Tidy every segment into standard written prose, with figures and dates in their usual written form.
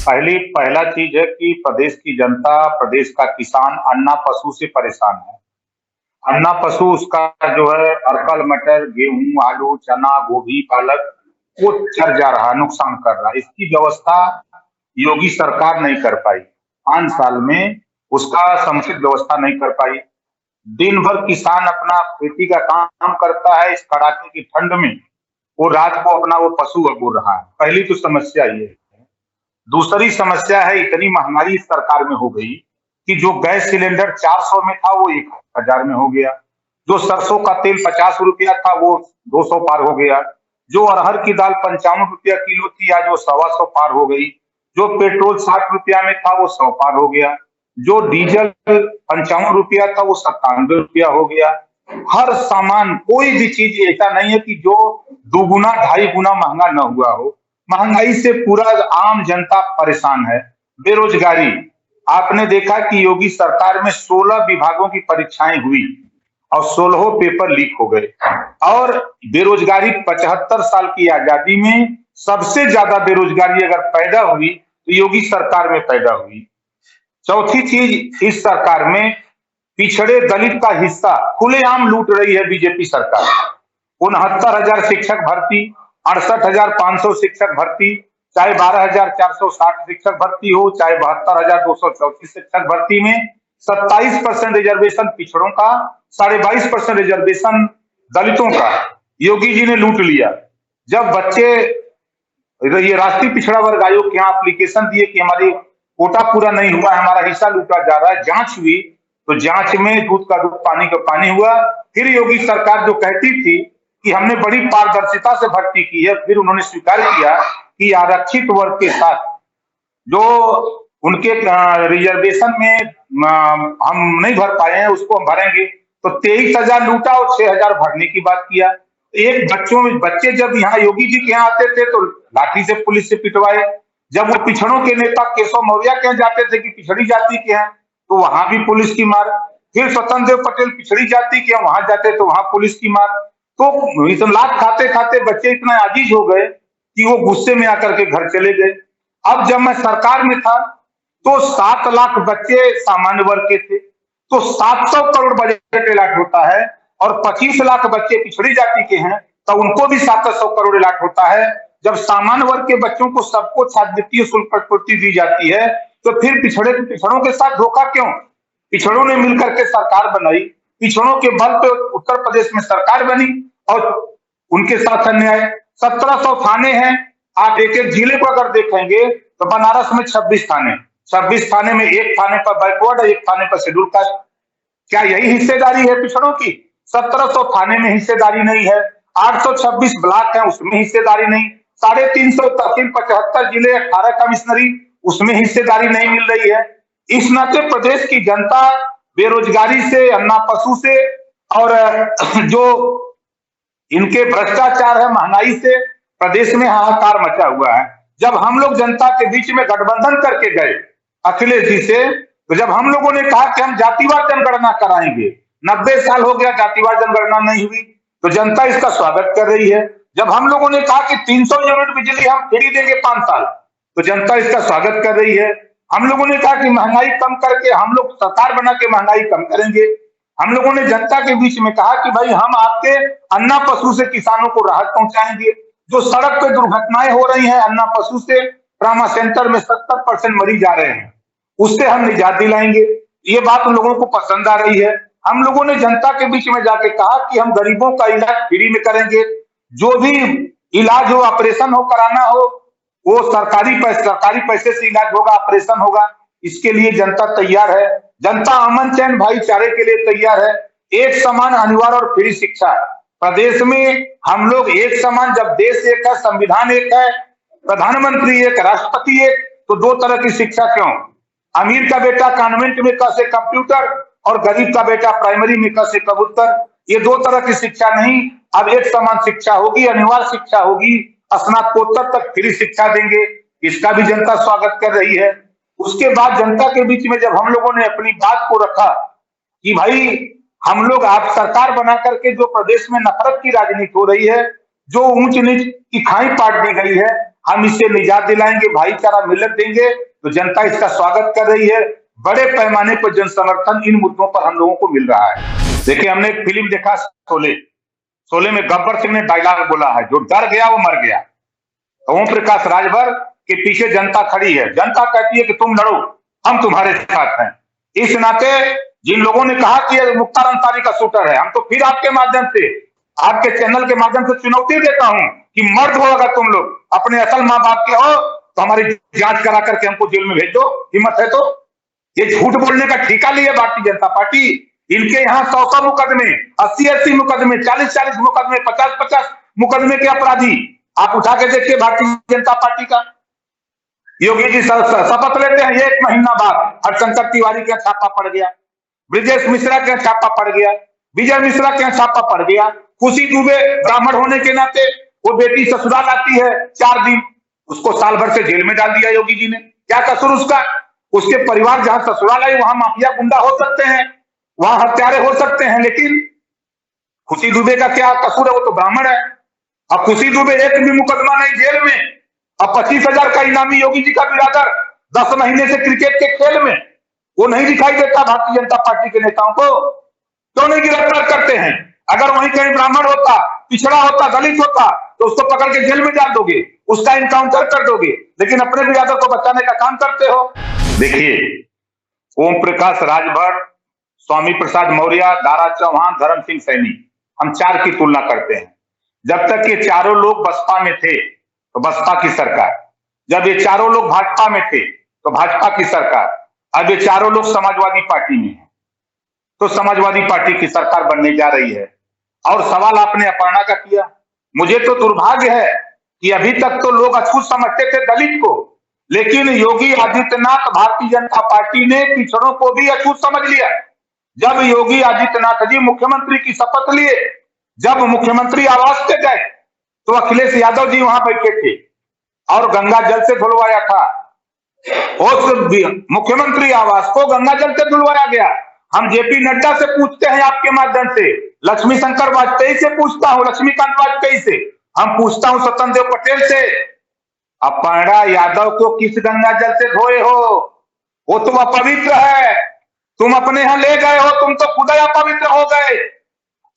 पहला चीज है कि प्रदेश की जनता, प्रदेश का किसान अन्ना पशु से परेशान है। अन्ना पशु उसका जो है अरकल, मटर, गेहूं, आलू, चना, गोभी, पालक वो चर जा रहा, नुकसान कर रहा है। इसकी व्यवस्था योगी सरकार नहीं कर पाई। 5 साल में उसका समुचित व्यवस्था नहीं कर पाई। दिन भर किसान अपना खेती का काम करता है, इस कड़ाके की ठंड में वो रात को अपना वो पशु अगोर रहा है। पहली तो समस्या ये है। दूसरी समस्या है, इतनी महंगाई इस सरकार में हो गई कि जो गैस सिलेंडर 400 में था वो 1000 में हो गया। जो सरसों का तेल 50 रुपया था वो 200 पार हो गया। जो अरहर की दाल 55 रुपया किलो थी आज वो 125 पार हो गई। जो पेट्रोल 60 रुपया में था वो 100 पार हो गया। जो डीजल 55 रुपया था वो 97 रुपया हो गया। हर सामान, कोई भी चीज ऐसा नहीं है कि जो दुगुना ढाई गुना महंगा न हुआ हो। महंगाई से पूरा आम जनता परेशान है। बेरोजगारी, आपने देखा कि योगी सरकार में 16 विभागों की परीक्षाएं हुई और 16 पेपर लीक हो गए। और बेरोजगारी 75 साल की आजादी में सबसे ज्यादा बेरोजगारी अगर पैदा हुई तो योगी सरकार में पैदा हुई। चौथी चीज, इस सरकार में पिछड़े दलित का हिस्सा खुलेआम लूट रही है बीजेपी सरकार। 69,000 शिक्षक भर्ती, 68,500 शिक्षक भर्ती, चाहे 12,460 शिक्षक भर्ती हो, चाहे 72,234 शिक्षक भर्ती में 27% रिजर्वेशन पिछड़ों का, 22.5% रिजर्वेशन दलितों का योगी जी ने लूट लिया। जब बच्चे ये राष्ट्रीय पिछड़ा वर्ग आयोग के यहाँ एप्लीकेशन दिए कि हमारी कोटा पूरा नहीं हुआ है, हमारा हिस्सा लूटा जा रहा है, जांच हुई तो जांच में दूध का दूध पानी का पानी हुआ। फिर योगी सरकार जो कहती थी कि हमने बड़ी पारदर्शिता से भर्ती की है, फिर उन्होंने स्वीकार किया कि आरक्षित वर्ग के साथ जो उनके रिजर्वेशन में हम नहीं भर पाए हैं उसको हम भरेंगे। तो 23,000 लूटा और 6,000 भरने की बात किया। एक बच्चे जब यहाँ योगी जी के यहाँ आते थे तो लाठी से पुलिस से पिटवाए। जब वो पिछड़ों के नेता केशव मौर्य के यहाँ जाते थे कि पिछड़ी जाति के हैं तो वहां भी पुलिस की मार। फिर स्वतंत्र देव पटेल पिछड़ी जाति के वहां जाते तो वहां पुलिस की मार। तो लात खाते खाते बच्चे इतना आजीज हो गए कि वो गुस्से में आकर के घर चले गए। अब जब मैं सरकार में था तो 7 लाख बच्चे सामान्य वर्ग के थे, तो 700 करोड़ बजट अलॉट होता है और 25 लाख बच्चे पिछड़ी जाति के हैं तो उनको भी 700 करोड़ अलॉट होता है। जब सामान्य वर्ग के बच्चों को सबको छात्रवृत्ति शुल्क प्रतिपूर्ति दी जाती है तो फिर पिछड़ों के साथ धोखा क्यों? पिछड़ों ने मिलकर के सरकार बनाई, पिछड़ों के बल पे उत्तर प्रदेश में सरकार बनी और उनके साथ अन्याय। 1700 थाने हैं, आप एक एक जिले को अगर देखेंगे तो बनारस में 26 थाने, 26 थाने में एक थाने पर बैकवर्ड है, एक थाने पर शेड्यूल कास्ट। क्या यही हिस्सेदारी है पिछड़ों की? 1700 थाने में हिस्सेदारी नहीं है, 826 ब्लॉक है उसमें हिस्सेदारी नहीं, 350 तहसील, 75 जिले, 18 कमिश्नरी, उसमें हिस्सेदारी नहीं मिल रही है। इस नाते प्रदेश की जनता बेरोजगारी से, अन्ना पशु से और जो इनके भ्रष्टाचार है, महंगाई से प्रदेश में हाहाकार मचा हुआ है। जब हम लोग जनता के बीच में गठबंधन करके गए अखिलेश जी से, तो जब हम लोगों ने कहा कि हम जातिवार जनगणना कराएंगे, 90 साल हो गया जातिवार जनगणना नहीं हुई, तो जनता इसका स्वागत कर रही है। जब हम लोगों ने कहा कि 300 यूनिट बिजली हम फ्री देंगे 5 साल, तो जनता इसका स्वागत कर रही है। हम लोगों ने कहा कि महंगाई कम करके हम लोग सरकार बना के महंगाई कम करेंगे। हम लोगों ने जनता के बीच में कहा कि भाई हम आपके अन्ना पशु से किसानों को राहत पहुंचाएंगे। जो सड़क पे दुर्घटनाएं हो रही हैं अन्ना पशु से, ट्रामा सेंटर में 70% मरीज आ रहे हैं, उससे हम निजात दिलाएंगे। ये बात उन लोगों को पसंद आ रही है। हम लोगों ने जनता के बीच में जाके कहा कि हम गरीबों का इलाज फ्री में करेंगे, जो भी इलाज हो, ऑपरेशन हो कराना हो, वो सरकारी पैसे से इलाज होगा, ऑपरेशन होगा। इसके लिए जनता तैयार है। जनता अमन चैन भाईचारे के लिए तैयार है। एक समान, अनिवार्य और फ्री शिक्षा प्रदेश में हम लोग एक समान, जब देश एक है, संविधान एक है, प्रधानमंत्री एक, राष्ट्रपति एक, तो 2 तरह की शिक्षा क्यों? अमीर का बेटा कॉन्वेंट में कसे कंप्यूटर और गरीब का बेटा प्राइमरी में कसे कबूतर। ये 2 तरह की शिक्षा नहीं, अब एक समान शिक्षा होगी, अनिवार्य शिक्षा होगी, स्नातकोत्तर तक फ्री शिक्षा देंगे। इसका भी जनता स्वागत कर रही है। उसके बाद जनता के बीच में जब हम लोगों ने अपनी बात को रखा कि भाई हम लोग आप सरकार बना करके जो प्रदेश में नफरत की राजनीति हो रही है, जो ऊंच नीच की खाई पाट दी गई है, हम इससे निजात दिलाएंगे, भाईचारा मिलत देंगे, तो जनता इसका स्वागत कर रही है। बड़े पैमाने पर जन समर्थन इन मुद्दों पर हम लोगों को मिल रहा है। देखिए, हमने एक फिल्म देखा शोले, शोले में गब्बर सिंह ने डायलॉग बोला है, जो डर गया वो मर गया। ओम प्रकाश राजभर के पीछे जनता खड़ी है, जनता कहती है कि तुम लड़ो, हम तुम्हारे साथ हैं। इस नाते जिन लोगों ने कहा कि ये मुख्तार अंसारी का शूटर है, हम तो फिर आपके माध्यम से, आपके चैनल के माध्यम से चुनौती देता हूं कि मर्द हो अगर तुम लोग, अपने असल माँ बाप के हो, तो हमारी जांच करा करके हमको जेल में भेज दो, हिम्मत है तो। ये झूठ बोलने का ठेका लिया भारतीय जनता पार्टी। इनके यहाँ 100 मुकदमे, 80 मुकदमे, 40 मुकदमे, 50 मुकदमे के अपराधी आप उठा के देखिए भारतीय जनता पार्टी का। योगी जी शपथ लेते हैं, 1 महीना बाद हरशंकर तिवारी के छापा पड़ गया, ब्रिजेश मिश्रा के छापा पड़ गया, विजय मिश्रा के छापा पड़ गया। खुशी दुबे ब्राह्मण होने के नाते वो बेटी ससुराल आती है 4 दिन, उसको साल भर से जेल में डाल दिया योगी जी ने। क्या कसूर उसका? उसके परिवार जहां ससुराल आई वहां माफिया गुंडा हो सकते हैं, वहां हत्यारे हो सकते हैं, लेकिन खुशी दुबे का क्या कसूर है? वो तो ब्राह्मण है। अब खुशी दुबे एक भी मुकदमा नहीं, जेल में। अब 25,000 का इनामी योगी जी का बिरादर 10 महीने से क्रिकेट के खेल में, वो नहीं दिखाई देता भारतीय जनता पार्टी के नेताओं को? क्यों नहीं गिरफ्तार करते हैं? अगर वहीं कहीं ब्राह्मण होता, पिछड़ा होता, दलित होता, तो उसको पकड़ के जेल में डाल दोगे, उसका इनकाउंटर कर दोगे, लेकिन अपने बिरादर को बचाने का काम करते हो। देखिए, ओम प्रकाश राजभर, स्वामी प्रसाद मौर्य, दारा चौहान, धर्म सिंह सैनी, हम 4 की तुलना करते हैं। जब तक ये चारों लोग बसपा में थे तो बसपा की सरकार, जब ये चारों लोग भाजपा में थे तो भाजपा की सरकार, अब ये चारों लोग समाजवादी पार्टी में हैं तो समाजवादी पार्टी की सरकार बनने जा रही है। और सवाल आपने अपर्णा का किया, मुझे तो दुर्भाग्य है कि अभी तक तो लोग अछूत समझते थे दलित को, लेकिन योगी आदित्यनाथ, भारतीय जनता पार्टी ने पिछड़ों को भी अछूत समझ लिया। जब योगी आदित्यनाथ जी मुख्यमंत्री की शपथ लिए, जब मुख्यमंत्री आवास पे गए, तो अखिलेश यादव जी वहां बैठे थे और गंगा जल से धुलवाया था। उस मुख्यमंत्री आवास को गंगा जल से धुलवाया गया। हम जेपी नड्डा से पूछते हैं आपके माध्यम से, लक्ष्मी शंकर वाजपेयी से पूछता हूं, लक्ष्मीकांत वाजपेयी से, हम पूछता हूं स्वतंत्र देव पटेल से, अपर्णा यादव को किस गंगा जल से धोए हो? वो तुम अपवित्र है, तुम अपने यहां ले गए हो, तुम तो खुद अपवित्र हो गए।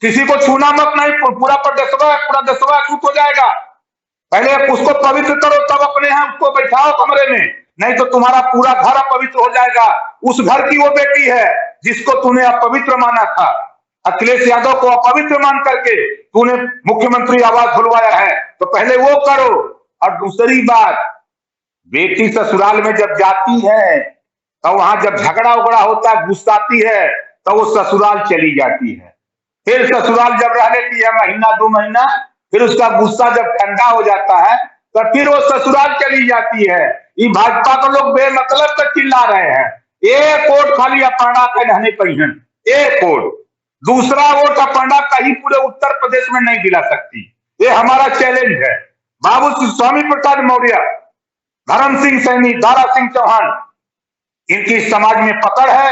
किसी को छूना मत, नहीं पूरा देशवा छूट हो जाएगा। पहले उसको पवित्र करो, तब अपने यहां उसको बैठाओ कमरे में, नहीं तो तुम्हारा पूरा घर अपवित्र हो जाएगा। उस घर की वो बेटी है जिसको तूने अपवित्र माना था। अखिलेश यादव को अपवित्र मान करके तूने मुख्यमंत्री आवास धुलवाया है, तो पहले वो करो। और दूसरी बात, बेटी ससुराल में जब जाती है तो वहां जब झगड़ा उगड़ा होता है, गुस्साती है, तो वो ससुराल चली जाती है। फिर ससुराल जब रह लेती है महीना 2 महीना, फिर उसका गुस्सा जब ठंडा हो जाता है तो फिर वो ससुराल चली जाती है। ये भाजपा को लोग बेमतलब तक चिल्ला रहे हैं। एक वोट खाली अपर्णा के रहने पर ही, एक वोट, दूसरा वोट अपर्णा कहीं पूरे उत्तर प्रदेश में नहीं दिला सकती। ये हमारा चैलेंज है। बाबू स्वामी प्रसाद मौर्य, धर्म सिंह सैनी, दारा सिंह चौहान, इनकी समाज में पकड़ है,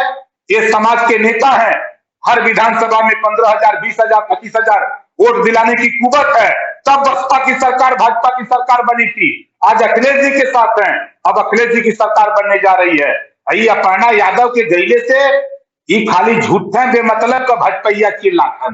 ये समाज के नेता हैं। हर विधानसभा में 15,000, 20,000, 25,000 वोट दिलाने की कुवत है। तब बसपा की सरकार, भाजपा की सरकार बनी थी। आज अखिलेश जी के साथ हैं, अब अखिलेश जी की सरकार बनने जा रही है। ये अपर्णा यादव के गैले से ये खाली झूठे बेमतलब का भटपैया चिल्ला था।